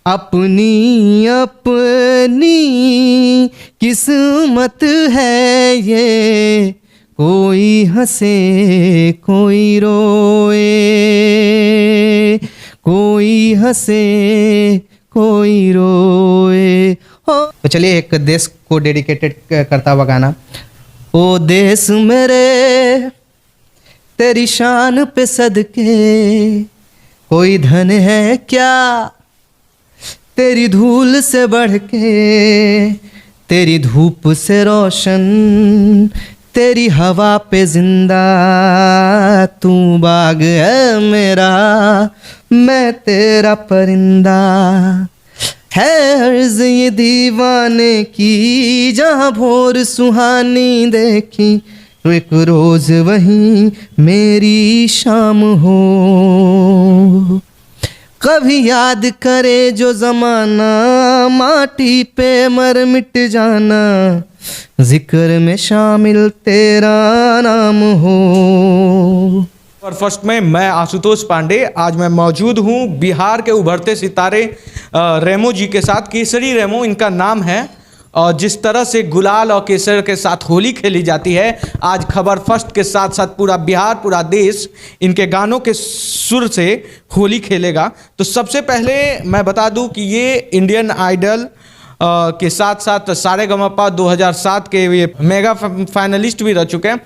अपनी अपनी किस्मत है ये, कोई हंसे कोई रोए, कोई हंसे कोई रोए। तो चलिए एक देश को डेडिकेटेड करता हुआ गाना। ओ देश मेरे तेरी शान पे सदके, कोई धन है क्या तेरी धूल से बढ़ के, तेरी धूप से रोशन तेरी हवा पे जिंदा, तू बाग है मेरा मैं तेरा परिंदा। है अर्ज़ ये दीवाने की जहाँ भोर सुहानी देखी, एक रोज वहीं मेरी शाम हो। कभी याद करे जो ज़माना, माटी पे मर मिट जाना, जिक्र में शामिल तेरा नाम हो। और फर्स्ट में मैं आशुतोष पांडे, आज मैं मौजूद हूँ बिहार के उभरते सितारे रेमो जी के साथ। केसरी रेमो इनका नाम है, और जिस तरह से गुलाल और केसर के साथ होली खेली जाती है, आज खबर फर्स्ट के साथ साथ पूरा बिहार पूरा देश इनके गानों के सुर से होली खेलेगा। तो सबसे पहले मैं बता दूं कि ये इंडियन आइडल के साथ साथ सारेगामापा 2007 के ये मेगा फाइनलिस्ट भी रह चुके हैं,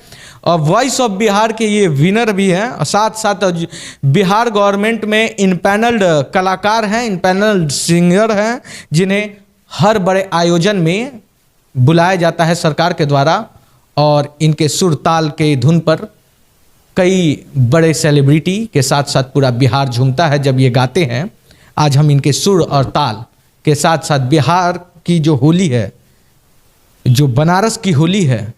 और वॉइस ऑफ बिहार के ये विनर भी हैं, और साथ साथ बिहार गवर्नमेंट में इनपैनल्ड कलाकार हैं, इनपैनल्ड सिंगर हैं, जिन्हें हर बड़े आयोजन में बुलाया जाता है सरकार के द्वारा, और इनके सुर ताल के धुन पर कई बड़े सेलिब्रिटी के साथ साथ पूरा बिहार झूमता है जब ये गाते हैं। आज हम इनके सुर और ताल के साथ साथ बिहार की जो होली है, जो बनारस की होली है,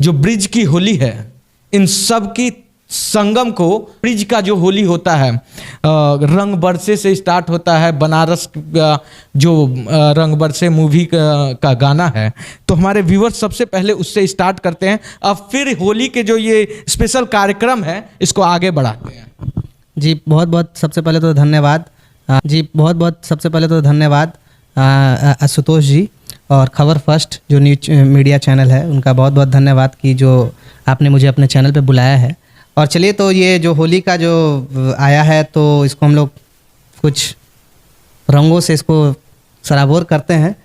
जो ब्रिज की होली है, इन सब की संगम को, ब्रिज का जो होली होता है रंग बरसे से स्टार्ट होता है, बनारस जो रंग बरसे मूवी का गाना है, तो हमारे व्यूअर्स सबसे पहले उससे स्टार्ट करते हैं, अब फिर होली के जो ये स्पेशल कार्यक्रम है इसको आगे बढ़ाते हैं। जी बहुत बहुत सबसे पहले तो धन्यवाद। सबसे पहले तो धन्यवाद आशुतोष जी और खबर फर्स्ट जो न्यूज मीडिया चैनल है, उनका बहुत बहुत धन्यवाद कि जो आपने मुझे अपने चैनल पे बुलाया है। और चलिए तो ये जो होली का जो आया है, तो इसको हम लोग कुछ रंगों से इसको सराबोर करते हैं।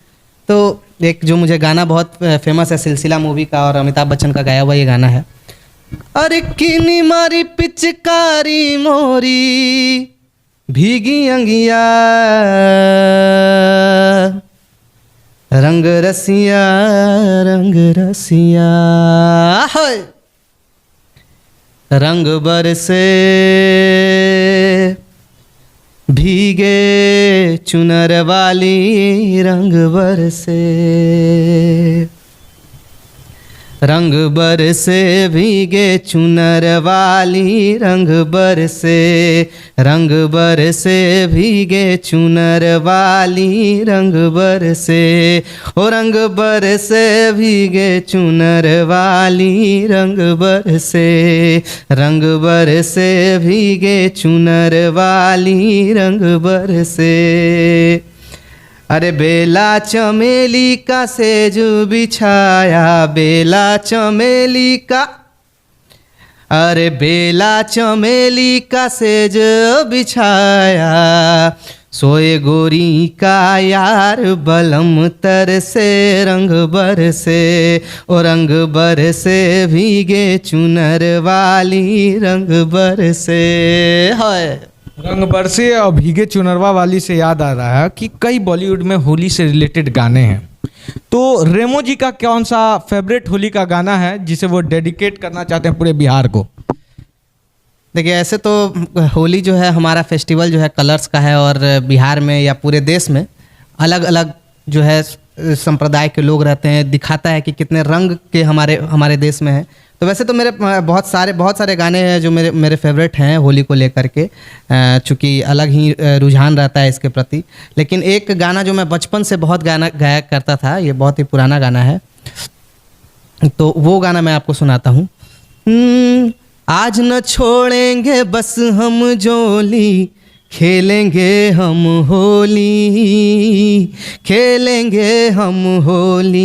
तो एक जो मुझे गाना बहुत फेमस है सिलसिला मूवी का, और अमिताभ बच्चन का गाया हुआ ये गाना है। अरे किनी मारी पिचकारी मोरी भीगी अंगिया, रंग रसिया रंग बरसे भीगे चुनर वाली, रंग बरसे भीगे चुनर वाली, रंग बरसे भीगे चुनर वाली, रंग बरसे, ओ रंग बरसे भीगे चुनर वाली, रंग बरसे भीगे चुनर वाली, रंग बरसे। अरे बेला चमेली का सेज बिछाया, बेला चमेली का, अरे बेला चमेली का सेज बिछाया, सोए गोरी का यार बलम तर से, रंग बरसे, ओ रंग बरसे भीगे चुनर वाली, रंग बरसे। है रंग बरसे और भीगे चुनरवा वाली से याद आ रहा है कि कई बॉलीवुड में होली से रिलेटेड गाने हैं, तो रेमो जी का कौन सा फेवरेट होली का गाना है जिसे वो डेडिकेट करना चाहते हैं पूरे बिहार को? देखिए ऐसे तो होली जो है हमारा फेस्टिवल जो है कलर्स का है, और बिहार में या पूरे देश में अलग अलग जो है संप्रदाय के लोग रहते हैं, दिखाता है कि कितने रंग के हमारे देश में है। तो वैसे तो मेरे बहुत सारे गाने हैं जो मेरे फेवरेट हैं होली को लेकर के, चूँकि अलग ही रुझान रहता है इसके प्रति। लेकिन एक गाना जो मैं बचपन से बहुत गाया करता था, ये बहुत ही पुराना गाना है, तो वो गाना मैं आपको सुनाता हूँ। आज न छोड़ेंगे बस हम जोली खेलेंगे हम होली, खेलेंगे हम होली,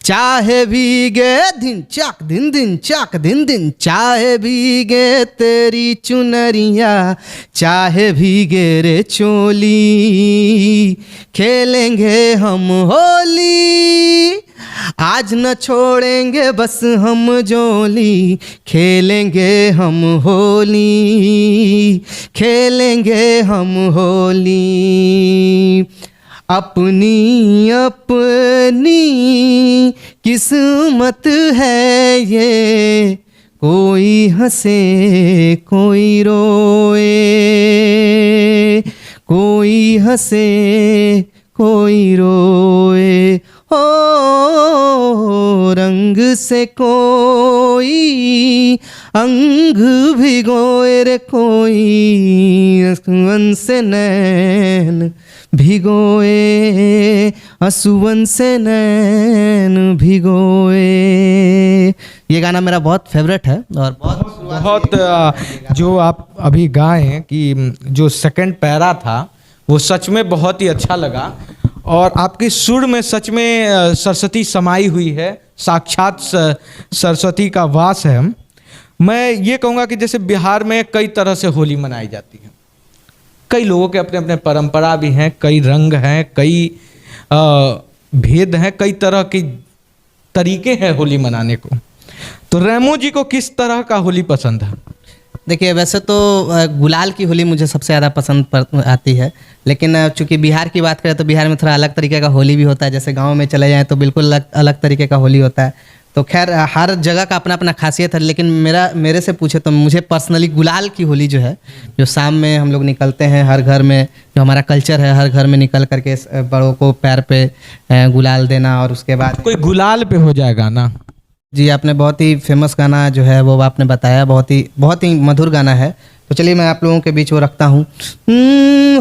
चाहे भीगे दिन चाक दिन दिन चाक दिन दिन, चाहे भीगे तेरी चुनरिया, चाहे भीगे रे चोली, खेलेंगे हम होली, आज न छोड़ेंगे बस हम जोली, खेलेंगे हम होली, खेलेंगे हम होली, अपनी अपनी किस्मत है ये, कोई हंसे कोई रोए, कोई हंसे कोई रोए, ओ रंग से कोई अंग भिगोए रे, कोई असुवन से नैन भिगोए, असुवन से नैन भिगोए। ये गाना मेरा बहुत फेवरेट है और बहुत जो आप अभी गाए हैं कि जो सेकंड पैरा था वो सच में बहुत ही अच्छा लगा, और आपके सुर में सच में सरस्वती समाई हुई है, साक्षात सरस्वती का वास है। मैं ये कहूँगा कि जैसे बिहार में कई तरह से होली मनाई जाती है, कई लोगों के अपने अपने परंपरा भी हैं, कई रंग हैं, कई भेद हैं, कई तरह की तरीके हैं होली मनाने को। तो रेमो जी को किस तरह का होली पसंद है? देखिए, वैसे तो गुलाल की होली मुझे सबसे ज़्यादा पसंद आती है, लेकिन चूंकि बिहार की बात करें तो बिहार में थोड़ा अलग तरीके का होली भी होता है। जैसे गांव में चले जाएं तो बिल्कुल अलग तरीके का होली होता है। तो खैर हर जगह का अपना अपना खासियत है, लेकिन मेरे से पूछे तो मुझे पर्सनली गुलाल की होली जो है, जो शाम में हम लोग निकलते हैं हर घर में, जो हमारा कल्चर है हर घर में निकल करके बड़ों को पैर पे गुलाल देना, और उसके बाद कोई गुलाल पे हो जाएगा ना जी। आपने बहुत ही फेमस गाना जो है वो आपने बताया, बहुत ही मधुर गाना है। तो चलिए मैं आप लोगों के बीच वो रखता हूँ।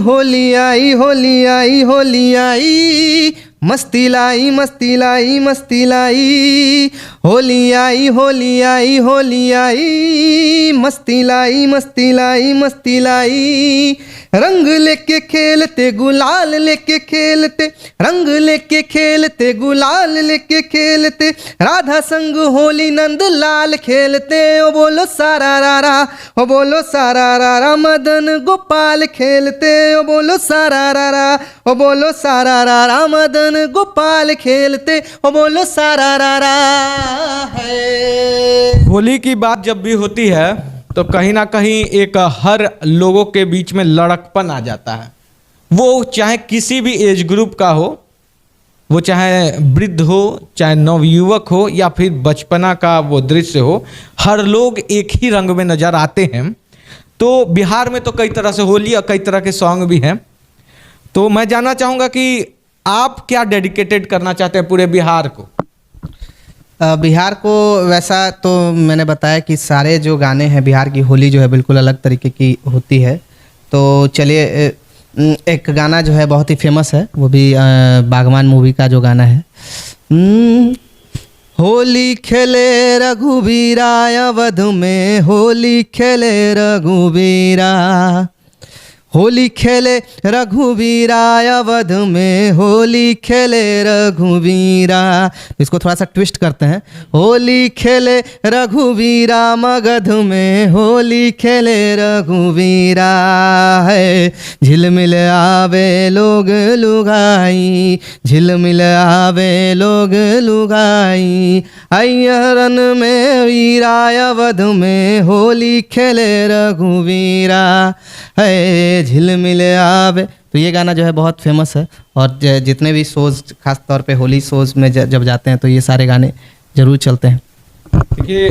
होली आई होली आई होली आई, मस्ती लाई मस्ती लाई मस्ती लाई, होली आई होली आई होली आई, मस्ती लाई मस्ती लाई मस्ती लाई, रंग लेके खेलते गुलाल लेके खेलते, रंग लेके खेलते गुलाल लेके खेलते, राधा संग होली नंद लाल खेलते, ओ बोलो सारा रारा ओ बोलो सारा रारा, मदन गोपाल खेलते, ओ बोलो सारा रारा ओ बोलो सारा रारा, मदन गोपाल खेलते, ओ बोलो सारा रारा है। होली की बात जब भी होती है तो कहीं ना कहीं एक हर लोगों के बीच में लड़कपन आ जाता है। वो चाहे किसी भी एज ग्रुप का हो, वो चाहे वृद्ध हो, चाहे नवयुवक हो, या फिर बचपना का वो दृश्य हो, हर लोग एक ही रंग में नज़र आते हैं। तो बिहार में तो कई तरह से होली और कई तरह के सॉन्ग भी हैं। तो मैं जानना चाहूँगा कि आप क्या डेडिकेटेड करना चाहते हैं पूरे बिहार को? बिहार को वैसा तो मैंने बताया कि सारे जो गाने हैं, बिहार की होली जो है बिल्कुल अलग तरीके की होती है। तो चलिए एक गाना जो है बहुत ही फेमस है, वो भी बागवान मूवी का जो गाना है। होली खेले रघुवीरा अवध में, होली खेले रघुवीरा, होली खेले रघुवीरा अवध में, होली खेले रघुवीरा। इसको थोड़ा सा ट्विस्ट करते हैं। होली खेले रघुवीरा मगध में, होली खेले रघुवीरा, है झिलमिल आवे लोग लुगाई, झिलमिल आवे लोग लुगाई, अय्यरन में वीरा अवध में, होली खेले रघुवीरा, है झिलमिल आवे। तो ये गाना जो है बहुत फेमस है, और जितने भी शोज़ खास तौर पे होली शोज़ में जब जाते हैं तो ये सारे गाने ज़रूर चलते हैं। देखिए,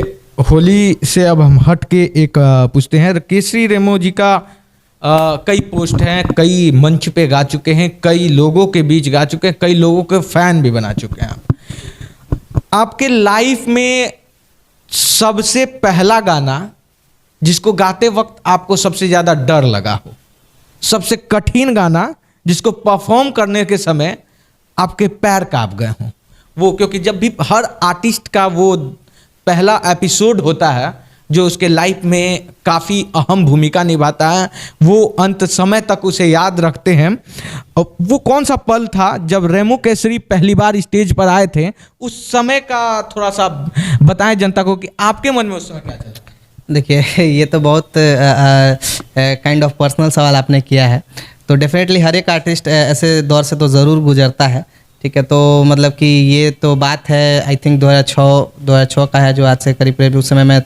होली से अब हम हट के एक पूछते हैं। केसरी रेमो जी का कई पोस्ट हैं, कई मंच पे गा चुके हैं, कई लोगों के बीच गा चुके हैं, कई लोगों के फैन भी बना चुके हैं आप। आपके लाइफ में सबसे पहला गाना जिसको गाते वक्त आपको सबसे ज़्यादा डर लगा हो, सबसे कठिन गाना जिसको परफॉर्म करने के समय आपके पैर कांप गए हों, वो? क्योंकि जब भी हर आर्टिस्ट का वो पहला एपिसोड होता है, जो उसके लाइफ में काफ़ी अहम भूमिका निभाता है, वो अंत समय तक उसे याद रखते हैं। और वो कौन सा पल था जब रेमो केसरी पहली बार स्टेज पर आए थे, उस समय का थोड़ा सा बताएं जनता को कि आपके मन में उस समय क्या चल? देखिए ये तो बहुत काइंड ऑफ पर्सनल सवाल आपने किया है। तो डेफिनेटली हर एक आर्टिस्ट ऐसे दौर से तो ज़रूर गुजरता है, ठीक है। तो मतलब कि ये तो बात है आई थिंक 2006 का है, जो आज से करीब उस समय मैं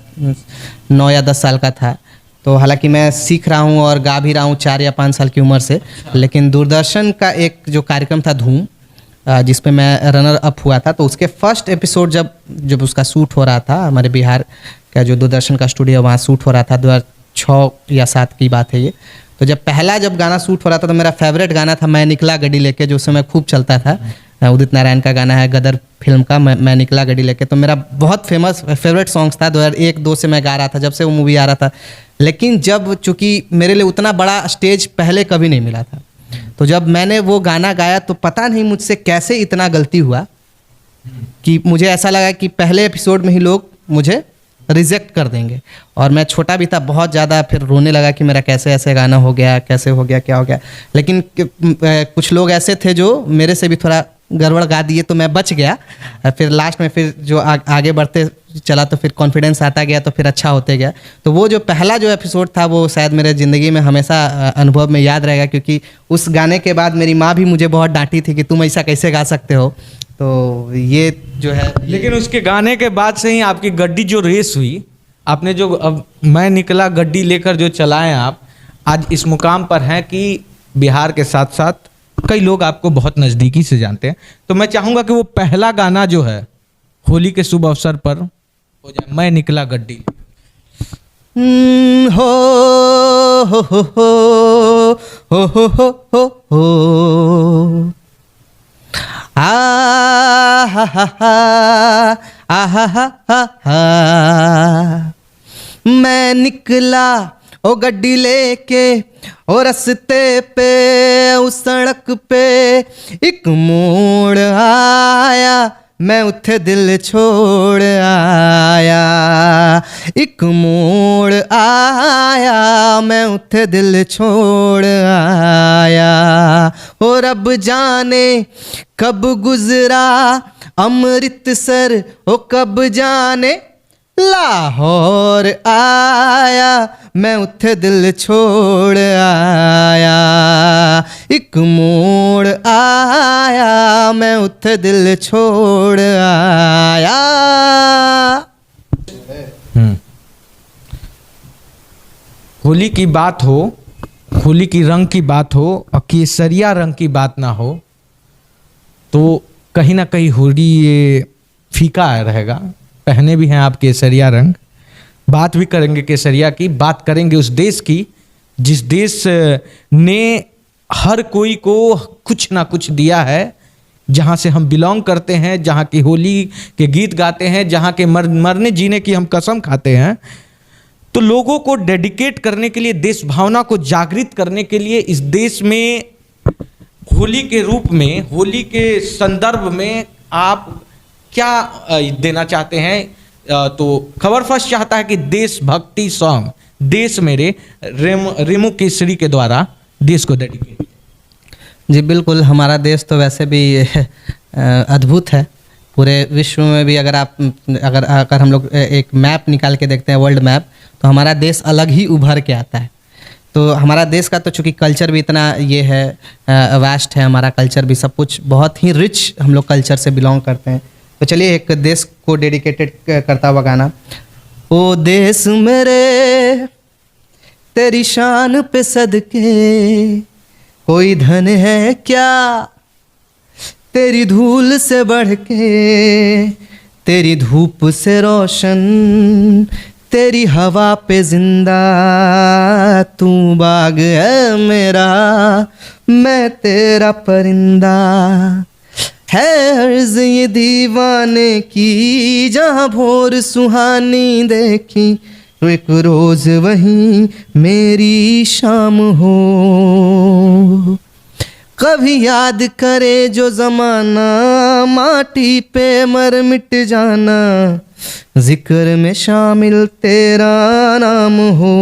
9 या 10 साल का था। तो हालांकि मैं सीख रहा हूँ और गा भी रहा हूँ 4 या 5 साल की उम्र से, लेकिन दूरदर्शन का एक जो कार्यक्रम था धूम, जिस पे मैं रनर अप हुआ था, तो उसके फर्स्ट एपिसोड जब उसका शूट हो रहा था, हमारे बिहार का जो दूरदर्शन का स्टूडियो वहाँ शूट हो रहा था, 2006 या 7 की बात है ये। तो जब गाना शूट हो रहा था तो मेरा फेवरेट गाना था मैं निकला गड्डी लेके, जो उस समय खूब चलता था। उदित नारायण का गाना है, गदर फिल्म का, मैं निकला गड्डी लेके। तो मेरा बहुत फेवरेट सॉन्ग्स था, 2001-2 से मैं गा रहा था जब से वो मूवी आ रहा था। लेकिन जब चूँकि मेरे लिए उतना बड़ा स्टेज पहले कभी नहीं मिला था, तो जब मैंने वो गाना गाया तो पता नहीं मुझसे कैसे इतना गलती हुआ कि मुझे ऐसा लगा कि पहले एपिसोड में ही लोग मुझे रिजेक्ट कर देंगे। और मैं छोटा भी था बहुत ज़्यादा, फिर रोने लगा कि मेरा कैसे ऐसे गाना हो गया, कैसे हो गया, क्या हो गया। लेकिन कुछ लोग ऐसे थे जो मेरे से भी थोड़ा गड़बड़ गा दिए, तो मैं बच गया। फिर लास्ट में फिर जो आगे बढ़ते चला तो फिर कॉन्फिडेंस आता गया, तो फिर अच्छा होते गया। तो वो जो पहला जो एपिसोड था वो शायद मेरे ज़िंदगी में हमेशा अनुभव में याद रहेगा, क्योंकि उस गाने के बाद मेरी माँ भी मुझे बहुत डांटी थी कि तुम ऐसा कैसे गा सकते हो। तो ये जो है, लेकिन उसके गाने के बाद से ही आपकी गड्डी जो रेस हुई, आपने जो अब मैं निकला गड्डी लेकर जो चलाएं, आप आज इस मुकाम पर हैं कि बिहार के साथ साथ कई लोग आपको बहुत नज़दीकी से जानते हैं। तो मैं चाहूँगा कि वो पहला गाना जो है होली के शुभ अवसर पर हो जाए, मैं निकला गड्डी। हो हो हो हो हो हो हो आ हा हा हा हा हा हा, मैं निकला ओ गड्डी लेके ओ रस्ते पे, उस सड़क पे एक मोड़ आया, मैं उथे दिल छोड़ आया। एक मोड़ आया, मैं उथे दिल छोड़ आया। ओ रब जाने कब गुजरा अमृतसर, ओ कब जाने लाहौर आया, मैं उथे दिल छोड़ आया। एक मोड़ आया, मैं उथे दिल छोड़ आया। होली की बात हो, होली की रंग की बात हो और केसरिया रंग की बात ना हो, तो कहीं ना कहीं होली ये फीका रहेगा। पहने भी हैं आप केसरिया रंग, बात भी करेंगे केसरिया की, बात करेंगे उस देश की जिस देश ने हर कोई को कुछ ना कुछ दिया है, जहाँ से हम बिलोंग करते हैं, जहाँ की होली के गीत गाते हैं, जहाँ के मरने जीने की हम कसम खाते हैं। तो लोगों को डेडिकेट करने के लिए, देश भावना को जागृत करने के लिए इस देश में होली के रूप में, होली के संदर्भ में आप क्या देना चाहते हैं? तो खबर फर्स्ट चाहता है कि देशभक्ति सॉन्ग देश मेरे रेमो केसरी के द्वारा देश को डेडिकेट। जी बिल्कुल, हमारा देश तो वैसे भी अद्भुत है। पूरे विश्व में भी अगर हम लोग एक मैप निकाल के देखते हैं, वर्ल्ड मैप, तो हमारा देश अलग ही उभर के आता है। तो हमारा देश का तो चूँकि कल्चर भी इतना ये है, वास्ट है हमारा कल्चर भी, सब कुछ बहुत ही रिच हम लोग कल्चर से बिलोंग करते हैं। तो चलिए एक देश को डेडिकेटेड करता हुआ गाना। ओ देश मेरे तेरी शान पे सदके, कोई धन है क्या तेरी धूल से बढ़ के, तेरी धूप से रोशन, तेरी हवा पे जिंदा, तू बाग है मेरा, मैं तेरा परिंदा। है अर्ज़ ये दीवाने की, जहाँ भोर सुहानी देखी, एक रोज वहीं मेरी शाम हो। कभी याद करे जो ज़माना, माटी पे मर मिट जाना, जिक्र में शामिल तेरा नाम हो।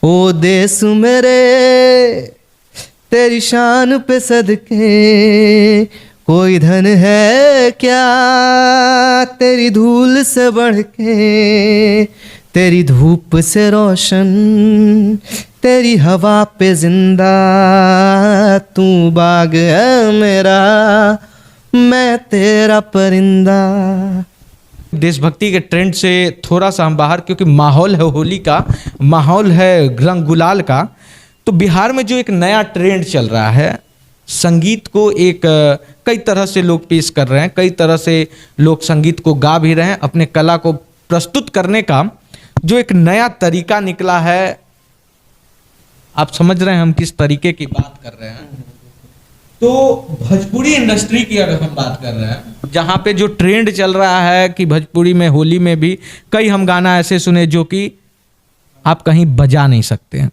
ओ देश मेरे तेरी शान पे सदके, कोई धन है क्या तेरी धूल से बढ़ के, तेरी धूप से रोशन तेरी हवा पे जिंदा, तू बाग है मेरा मैं तेरा परिंदा। देशभक्ति के ट्रेंड से थोड़ा सा हम बाहर, क्योंकि माहौल है होली का, माहौल है रंग गुलाल का। तो बिहार में जो एक नया ट्रेंड चल रहा है, संगीत को एक कई तरह से लोग पेश कर रहे हैं, कई तरह से लोग संगीत को गा भी रहे हैं, अपने कला को प्रस्तुत करने का जो एक नया तरीका निकला है। आप समझ रहे हैं हम किस तरीके की बात कर रहे हैं। तो भोजपुरी इंडस्ट्री की अगर हम बात कर रहे हैं, जहाँ पे जो ट्रेंड चल रहा है कि भोजपुरी में होली में भी कई हम गाना ऐसे सुने जो कि आप कहीं बजा नहीं सकते हैं।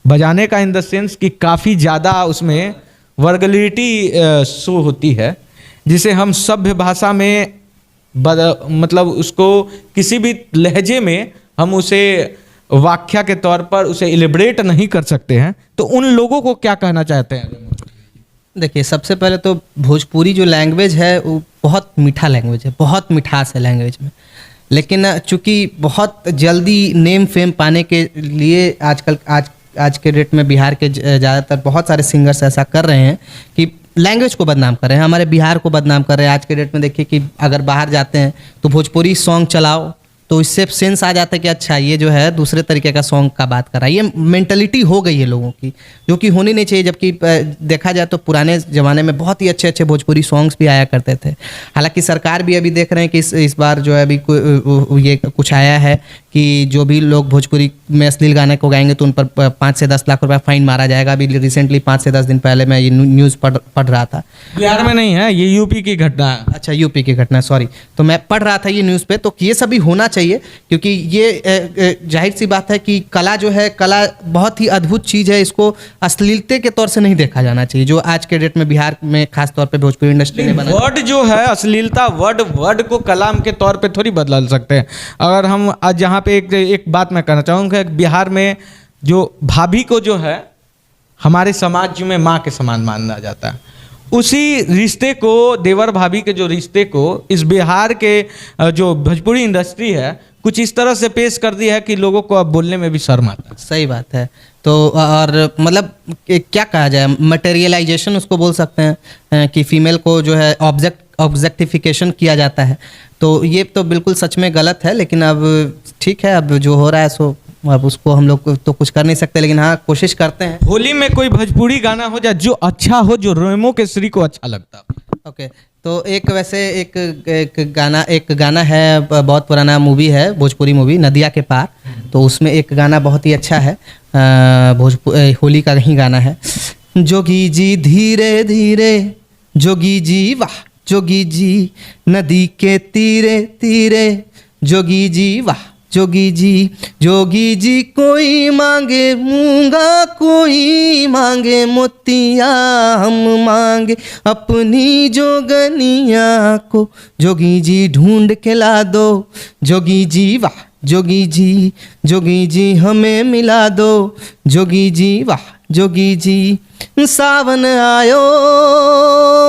बजाने का इन द सेंस कि काफ़ी ज़्यादा उसमें वर्गलिटी शो होती है, जिसे हम सभ्य भाषा में मतलब उसको किसी भी लहजे में हम उसे व्याख्या के तौर पर उसे इलिब्रेट नहीं कर सकते हैं। तो उन लोगों को क्या कहना चाहते हैं? देखिए, सबसे पहले तो भोजपुरी जो लैंग्वेज है वो बहुत मीठा लैंग्वेज है, बहुत मिठास है लैंग्वेज में। लेकिन चूँकि बहुत जल्दी नेम फेम पाने के लिए आजकल आज के डेट में बिहार के ज़्यादातर बहुत सारे सिंगर्स ऐसा कर रहे हैं कि लैंग्वेज को बदनाम कर रहे हैं, हमारे बिहार को बदनाम कर रहे हैं। आज के डेट में देखिए कि अगर बाहर जाते हैं तो भोजपुरी सॉन्ग चलाओ तो इससे सेंस आ जाता है कि अच्छा ये जो है दूसरे तरीके का सॉन्ग का बात कर रहा है। ये मेंटलिटी हो गई है लोगों की, जो कि होनी नहीं चाहिए। जबकि देखा जाए तो पुराने ज़माने में बहुत ही अच्छे अच्छे भोजपुरी सॉन्ग्स भी आया करते थे। हालांकि सरकार भी अभी देख रहे हैं कि इस बार जो है अभी ये कुछ आया है कि जो भी लोग भोजपुरी में अश्लील गाने को गाएंगे तो उन पर 5 से 10 लाख रुपया फाइन मारा जाएगा। अभी रिसेंटली 5 से 10 दिन पहले मैं ये न्यूज़ पढ़ रहा था। बिहार में नहीं है, ये यूपी की घटना है। अच्छा, यूपी की घटना, सॉरी। तो मैं पढ़ रहा था ये न्यूज़ पे, तो ये सभी होना चाहिए, क्योंकि ये जाहिर सी बात है कि कला जो है, कला बहुत ही अद्भुत चीज़ है। इसको अश्लीलता के तौर से नहीं देखा जाना चाहिए, जो आज के डेट में बिहार में खास तौर पे भोजपुरी इंडस्ट्री ने बना। वर्ड जो है अश्लीलता, वर्ड को कलाम के तौर पे थोड़ी बदल सकते हैं। अगर हम आज यहाँ पे एक बात मैं कहना चाहूँगा, बिहार में जो भाभी को जो है हमारे समाज में माँ के समान माना जाता है, उसी रिश्ते को, देवर भाभी के जो रिश्ते को इस बिहार के जो भोजपुरी इंडस्ट्री है कुछ इस तरह से पेश कर दी है कि लोगों को अब बोलने में भी शर्म आता है। सही बात है। तो और मतलब क्या कहा जाए, मटेरियलाइजेशन उसको बोल सकते हैं कि फीमेल को जो है ऑब्जेक्टिफिकेशन किया जाता है। तो ये तो बिल्कुल सच में गलत है। लेकिन अब ठीक है, अब जो हो रहा है सो अब उसको हम लोग तो कुछ कर नहीं सकते, लेकिन हाँ कोशिश करते हैं। होली में कोई भोजपुरी गाना हो जाए जो अच्छा हो, जो रेमो केसरी को अच्छा लगता। ओके, तो एक गाना है, बहुत पुराना मूवी है, भोजपुरी मूवी नदिया के पार। तो उसमें एक गाना बहुत ही अच्छा है, होली का ही गाना है। जोगी जी धीरे धीरे, जोगी जी वाह, जोगी जी नदी के तीरे तीरे, जोगी जी वाह, जोगी जी कोई मांगे मूंगा, कोई मांगे मोतिया, हम मांगे अपनी जोगनिया को, जोगी जी ढूंढ के ला दो, जोगी जी वाह, जोगी जी हमें मिला दो, जोगी जी वाह, जोगी जी सावन आयो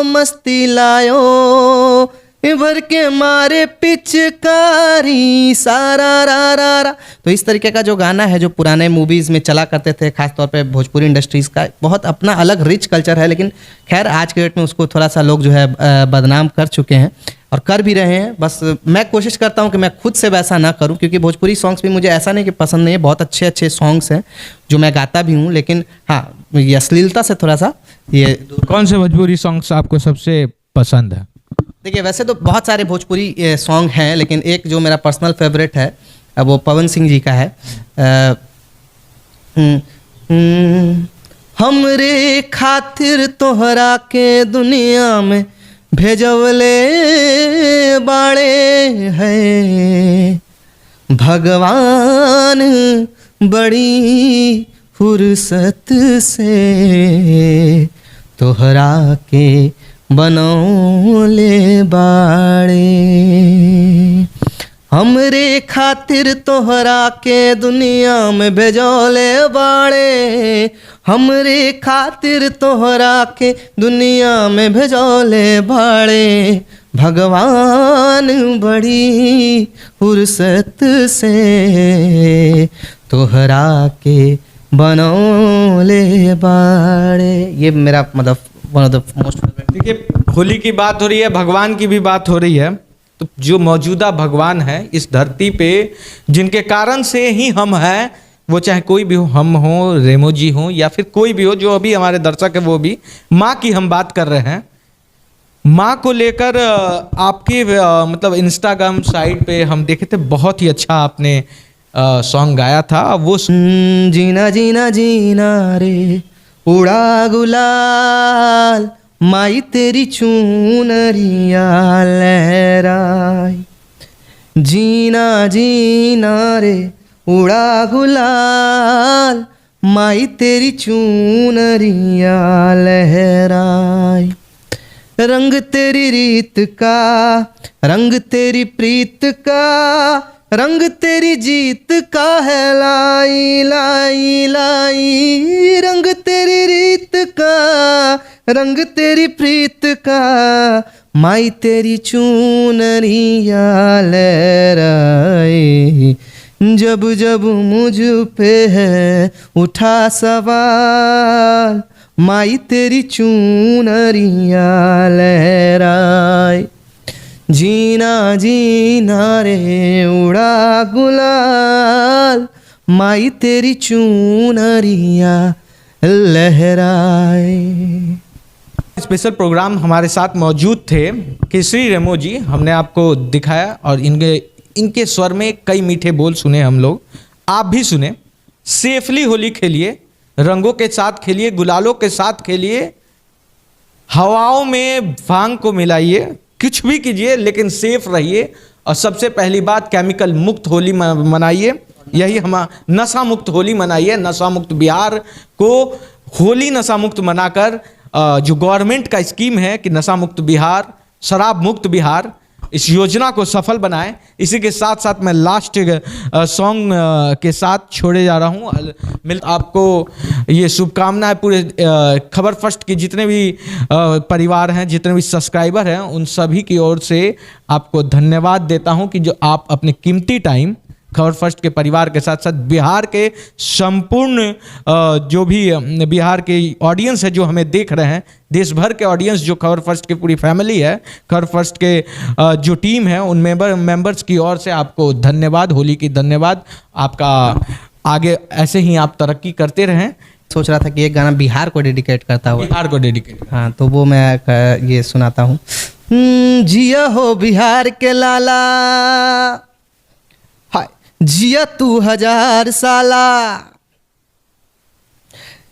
मस्ती लायो, भर के मारे पिचकारी सारा रा रा रा। तो इस तरीके का जो गाना है, जो पुराने मूवीज़ में चला करते थे, खास तौर पे भोजपुरी इंडस्ट्रीज़ का बहुत अपना अलग रिच कल्चर है। लेकिन खैर आज के डेट में उसको थोड़ा सा लोग जो है बदनाम कर चुके हैं और कर भी रहे हैं। बस मैं कोशिश करता हूं कि मैं खुद से वैसा ना करूं, क्योंकि भोजपुरी सॉन्ग्स भी मुझे ऐसा नहीं कि पसंद नहीं है, बहुत अच्छे अच्छे सॉन्ग्स हैं जो मैं गाता भी हूं। लेकिन हाँ, ये अश्लीलता से थोड़ा सा ये। कौन से भोजपुरी सॉन्ग्स आपको सबसे पसंद है? देखिए, वैसे तो बहुत सारे भोजपुरी सॉन्ग हैं, लेकिन एक जो मेरा पर्सनल फेवरेट है वो पवन सिंह जी का है। हमरे खातिर तोहरा के दुनिया में भेजवले बाड़े हैं भगवान, बड़ी फुर्सत से तोहरा के बनौले बाड़े। हमरे खातिर तोहरा के दुनिया में भेजौले बाड़े। हमरे खातिर तोहरा के दुनिया में भेजौले बाड़े। भगवान बड़ी फुर्सत से तोहरा के बनौले बाड़े। ये मेरा मतलब वन ऑफ द मोस्ट। देखिए, होली की बात हो रही है, भगवान की भी बात हो रही है। तो जो मौजूदा भगवान है इस धरती पे, जिनके कारण से ही हम हैं, वो चाहे कोई भी हो, हम हो, रेमो जी हो, या फिर कोई भी हो जो अभी हमारे दर्शक है, वो भी माँ की हम बात कर रहे हैं। माँ को लेकर आपके मतलब इंस्टाग्राम साइट पे हम देखे थे, बहुत ही अच्छा आपने सॉन्ग गाया था। वो जीना जीना जीना रे उड़ा गुलाल, माई तेरी चूनरिया लहराई। जीना जीना रे उड़ा गुलाल, माई तेरी चूनरिया लहराई। रंग तेरी रीत का, रंग तेरी प्रीत का, रंग तेरी जीत का है लाई लाई लाई। रंग तेरी रीत का, रंग तेरी प्रीत का, माई तेरी चूनरिया लहराए। जब जब मुझ पे है उठा सवाल, माई तेरी चूनरिया लहराए। जीना जीना रे उड़ा गुलाल, माई तेरी चूनरिया लहराए। स्पेशल प्रोग्राम हमारे साथ मौजूद थे केसरी रेमो जी। हमने आपको दिखाया और इनके स्वर में कई मीठे बोल सुने हम लोग। आप भी सुने। सेफली होली खेलिए, रंगों के साथ खेलिए, गुलालों के साथ खेलिए, हवाओं में भांग को मिलाइए, कुछ भी कीजिए लेकिन सेफ रहिए। और सबसे पहली बात, केमिकल मुक्त होली मनाइए। यही हम नशा मुक्त होली मनाइए। नशा मुक्त बिहार को होली नशा मुक्त मनाकर जो गवर्नमेंट का स्कीम है कि नशा मुक्त बिहार, शराब मुक्त बिहार, इस योजना को सफल बनाएं। इसी के साथ साथ मैं लास्ट सॉन्ग के साथ छोड़े जा रहा हूँ। आपको ये शुभकामनाएं पूरे खबर फर्स्ट के जितने भी परिवार हैं, जितने भी सब्सक्राइबर हैं, उन सभी की ओर से आपको धन्यवाद देता हूँ कि जो आप अपने कीमती टाइम खबर फर्स्ट के परिवार के साथ साथ बिहार के संपूर्ण जो भी बिहार के ऑडियंस है जो हमें देख रहे हैं, देश भर के ऑडियंस जो खबर फर्स्ट की पूरी फैमिली है, खबर फर्स्ट के जो टीम है, उन मेंबर्स की ओर से आपको धन्यवाद, होली की धन्यवाद। आपका आगे ऐसे ही आप तरक्की करते रहें। सोच रहा था कि एक गाना बिहार को डेडिकेट करता हुआ, बिहार को डेडिकेट। हाँ, तो वो मैं ये सुनाता हूँ। जिया हो बिहार के लाला, हाय जिया तू 1000 साला।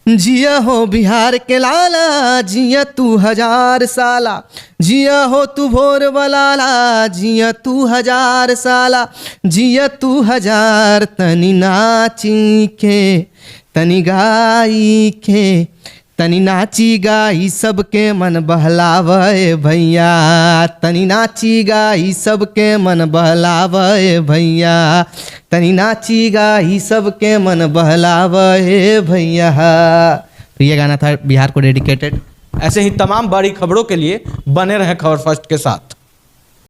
जिया हो बिहार के लाला, जिया तू 1000 साला। जिया हो तू भोर बलाला, जिया तू 1000 साला। जिया तू 1000 तनी नाची के, तनी गाई के, तनी नाची गाई सबके मन बहलावे भैया। तनी नाची गाई सबके मन बहलावे भैया। तनी नाची गाई सबके मन बहलावे भैया। तो ये गाना था बिहार को डेडिकेटेड। ऐसे ही तमाम बड़ी खबरों के लिए बने रहें खबर फर्स्ट के साथ।